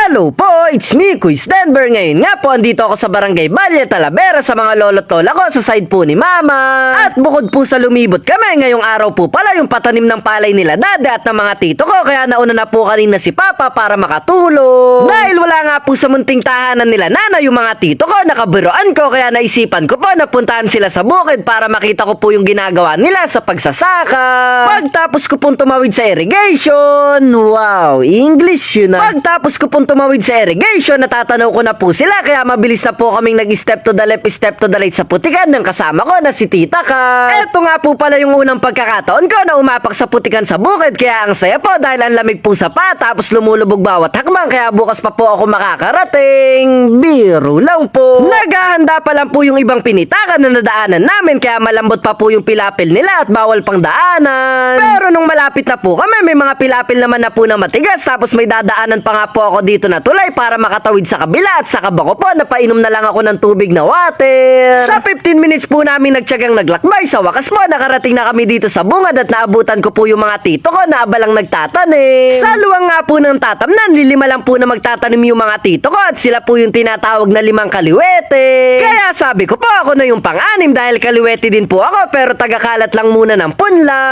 Hello po, it's me, Quiz Denver. Ngayon nga po, andito ako sa Barangay Valle, Talavera sa mga lolo't lola ko sa side po ni Mama. At bukod po sa lumibot kami, ngayong araw po pala yung patanim ng palay nila dade at ng mga tito ko. Kaya nauna na po kanina si Papa para makatulong. Dahil wala nga po sa munting tahanan nila nana yung mga tito ko, nakabiroan ko. Kaya naisipan ko po na puntahan sila sa bukid para makita ko po yung ginagawa nila sa pagsasaka. Pagtapos ko pong tumawid sa irrigation, wow, English yun na. Pagtapos ko pong tumawid sa irrigation, natatanaw ko na po sila. Kaya mabilis na po kaming nag-step to the left, step to the right sa putikan ng kasama ko na si Tita Ka. Eto nga po pala yung unang pagkakataon ko na umapak sa putikan sa bukid. Kaya ang saya po dahil ang lamig po sa pa, tapos lumulubog bawat hakbang. Kaya bukas pa po ako makakarating. Biro lang po. Naghahanda pa lang po yung ibang pinitakan na nadaanan namin. Kaya malambot pa po yung pilapil nila at bawal pang daanan. Pero nung malapit na po kami, may mga pilapil naman na po na matigas. Tapos may dadaanan pa nga po ako dito na tulay para makatawid sa kabila. At sa kabako po, napainom na lang ako ng tubig na water. Sa 15 minutes po namin nagtyagang naglakbay. Sa wakas po, nakarating na kami dito sa bungad at naabutan ko po yung mga tito ko na abalang nagtatanim. Sa luwang nga po ng tatamnan, lilima lang po na magtatanim yung mga tito ko at sila po yung tinatawag na limang kaliwete. Kaya sabi ko po, ako na yung pang-anim dahil kaliwete din po ako pero tagakalat lang muna ng punla.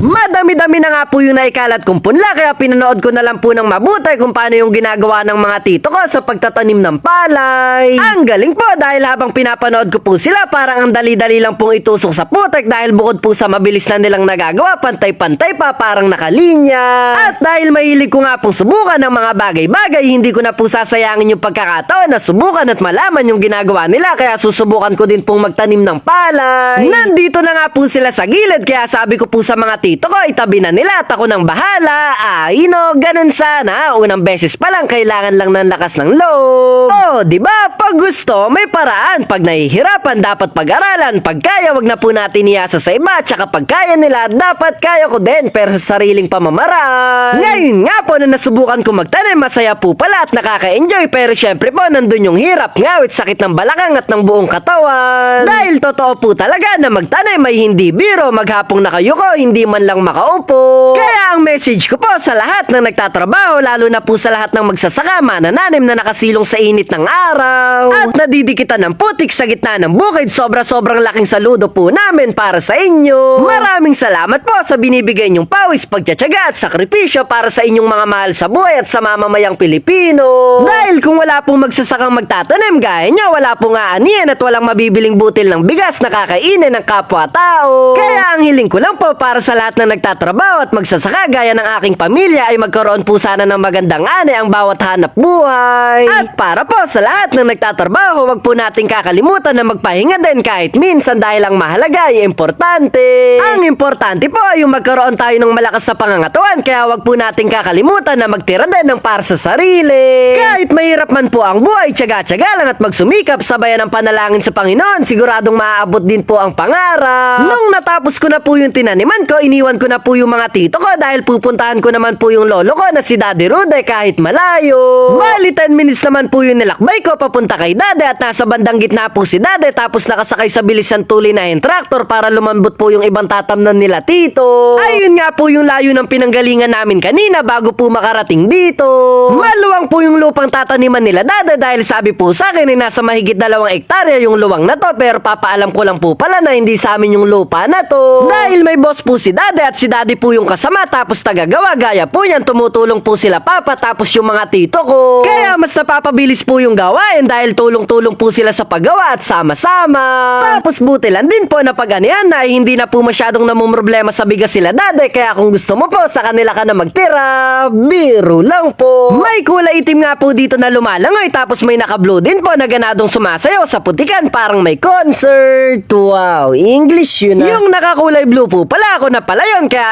Madami-dami na nga po yung naikalat kong punla kaya pinanood ko na lang po ng mabuti kung paano yung ginagawa ng mga tito ko sa pagtatanim ng palay. Ang galing po dahil habang pinapanood ko po sila parang ang dali-dali lang pong itusok sa putek dahil bukod po sa mabilis na nilang nagagawa, pantay-pantay pa parang nakalinya. At dahil mahilig ko nga pong subukan ng mga bagay-bagay, hindi ko na po sasayangin yung pagkakataon na subukan at malaman yung ginagawa nila kaya susubukan ko din pong magtanim ng palay. Nandito na nga po sila sa gilid kaya sabi ko po sa mga tito ko, itabi na nila at ako nang bahala. Ay no, ganun sana. Unang beses pa lang, kailangan lang ng lakas ng loob. Oh, diba? Pag gusto, may paraan. Pag nahihirapan, dapat pag-aralan. Pag kaya, wag na po natin iasa sa iba. Tsaka pag kaya nila, dapat kaya ko din, pero sa sariling pamamaraan. Ngayon nga po na nasubukan ko magtanim, masaya po pala at nakaka-enjoy. Pero syempre po, nandun yung hirap, ngawit, sakit ng balakang at ng buong katawan. Dahil totoo po talaga na magtanim ay hindi biro. Maghapong nakayuko, hindi man lang makaupo. Kaya ang message ko po sa lahat ng nagtatrabaho, lalo na po sa lahat ng magsasaka, manananim na nakasilong sa init ng araw at nadidikitan ng putik sa gitna ng bukid, sobra-sobrang laking saludo po namin para sa inyo. Maraming salamat po sa binibigay niyong pawis, pagtsatsaga at sakripisyo para sa inyong mga mahal sa buhay at sa mamamayang Pilipino. Dahil kung wala pong magsasakang magtatanim gaya niyo, wala pong aanihan at walang mabibiling butil ng bigas na kakainin ng kapwa-tao. Kaya ang hiling ko lang po para sa lahat na nagtatrabaho at magsasaka gaya ng aking pamilya ay magkaroon po sana ng magandang ani ang bawat hanap buhay. At para po sa lahat ng nagtatrabaho, wag po nating kakalimutan na magpahinga din kahit minsan dahil ang mahalaga ay importante. Ang importante po ay yung magkaroon tayo ng malakas na pangangatawan kaya wag po nating kakalimutan na magtira din ng para sa sarili. Kahit mahirap man po ang buhay, tiyaga-tiyaga lang at magsumikap sabayan ng panalangin sa Panginoon, siguradong maaabot din po ang pangarap. Nung natapos ko na po yung tinaniman ko, iniwan ko na po yung mga tito ko dahil pupuntahan ko naman po yung lolo ko na si Daddy Rude kahit malayo. Bali 10 minutes naman po yung nilakbay ko papunta kay Daddy at nasa bandang gitna po si Daddy tapos nakasakay sa bilisan tuloy na traktor para lumambot po yung ibang tatamnan nila tito. Ayun nga po yung layo ng pinanggalingan namin kanina bago po makarating dito. Maluwang po yung lupang tataniman nila Daddy dahil sabi po sa akin ay nasa mahigit 2 hektarya yung luwang na to pero papaalam ko lang po pala na hindi sa amin yung lupa na to. Dahil may boss po si Daddy at si Daddy po yung kasama tapos tagagawa gaya po yan tumutulong po sila Papa tapos yung mga tito ko. Kaya mas napapabilis po yung gawain dahil tulong-tulong po sila sa paggawa at sama-sama. Tapos buti lang din po na pag-anihan na hindi na po masyadong namumroblema sa bigas sila Daddy kaya kung gusto mo po sa kanila ka na magtira, biro lang po. May kulay itim nga po dito na lumalangoy tapos may naka-blue din po na ganadong sumasayaw sa putikan parang may concert. Wow, English yun na. Yung nakakulay blue po pala ako na pala yun kaya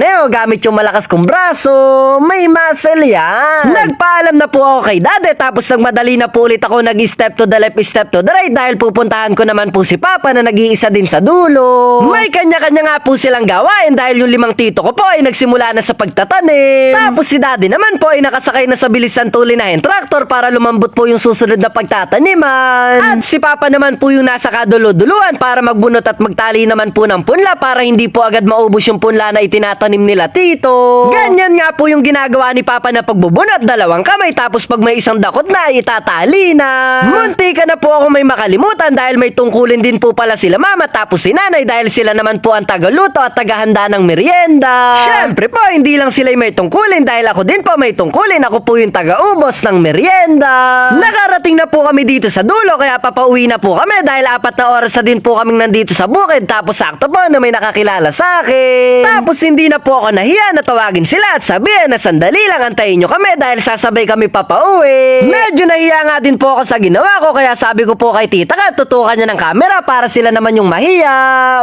na yun, gamit yung malakas kong braso, may muscle yan. Nagpaalam na po ako kay Daddy, tapos nagmadali na po ulit ako nag-step to the left, step to the right dahil pupuntahan ko naman po si Papa na nag-iisa din sa dulo. May kanya-kanya nga po silang gawain dahil yung 5 tito ko po ay nagsimula na sa pagtatanim. Tapos si Daddy naman po ay nakasakay na sa bilisan tulinahin traktor para lumambot po yung susunod na pagtataniman. At si Papa naman po yung nasa kadulo-duluan para magbunot at magtali naman po ng punla para hindi po agad maubos yung punla na itinatanim nila tito. Ganyan nga po yung ginagawa ni Papa na pagbubunot, 2 kamay tapos pag may isang dakot na itatali na. Munti ka na po ako may makalimutan dahil may tungkulin din po pala sila mama tapos si nanay dahil sila naman po ang tagaluto at tagahanda ng merienda. Syempre po hindi lang sila may tungkulin dahil ako din po may tungkulin, ako po yung taga-ubos ng merienda. Nakarating na po kami dito sa dulo kaya papauwi na po kami dahil 4 na oras na din po kaming nandito sa bukid tapos sakto po na may nakakilala sa akin. Tapos hindi na po ako nahiya na tawagin sila at sabihin na sandali lang antayin nyo kami dahil sasabay kami papauwi. Medyo nahiya nga din po ako sa ginawa ko kaya sabi ko po kay tita ka tutukan niya ng camera para sila naman yung mahiya.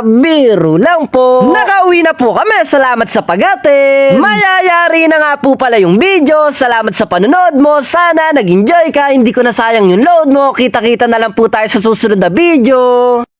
Biro lang po. Nakauwi na po kami, salamat sa pag-attend. Mayayari na nga po pala yung video. Salamat sa panonood mo, sana nag-enjoy ka, hindi ko nasayang yung load mo. Kita-kita na lang po tayo sa susunod na video.